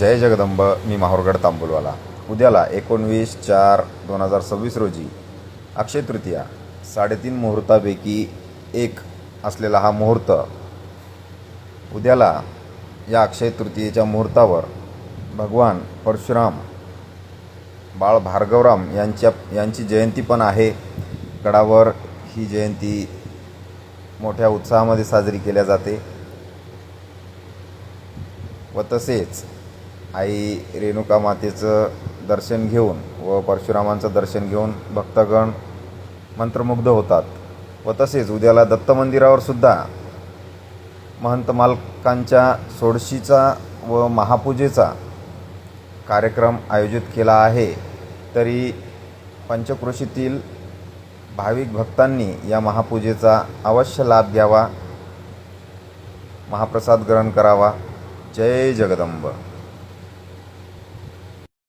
जय जगदंब. मी माहूरगड तांबुलवाला. उद्याला 19/4/2026 रोजी अक्षय तृतीया 3:30 मुहूर्तापैकी एक असलेला हा मुहूर्त. उद्याला या अक्षय तृतीयेच्या मुहूर्तावर भगवान परशुराम बाळ भार्गवराम यांची जयंती पण आहे. गडावर ही जयंती मोठ्या उत्साहामध्ये साजरी केल्या जाते व तसेच आई रेणुका मातेचं दर्शन घेऊन व परशुरामांचं दर्शन घेऊन भक्तगण मंत्रमुग्ध होतात. व तसेच उद्याला दत्त मंदिरावर सुद्धा महंत मालकांच्या सोडशीचा व महापूजेचा कार्यक्रम आयोजित केला आहे. तरी पंचक्रोशीतील भाविक भक्तांनी या महापूजेचा अवश्य लाभ घ्यावा, महाप्रसाद ग्रहण करावा. जय जगदंब.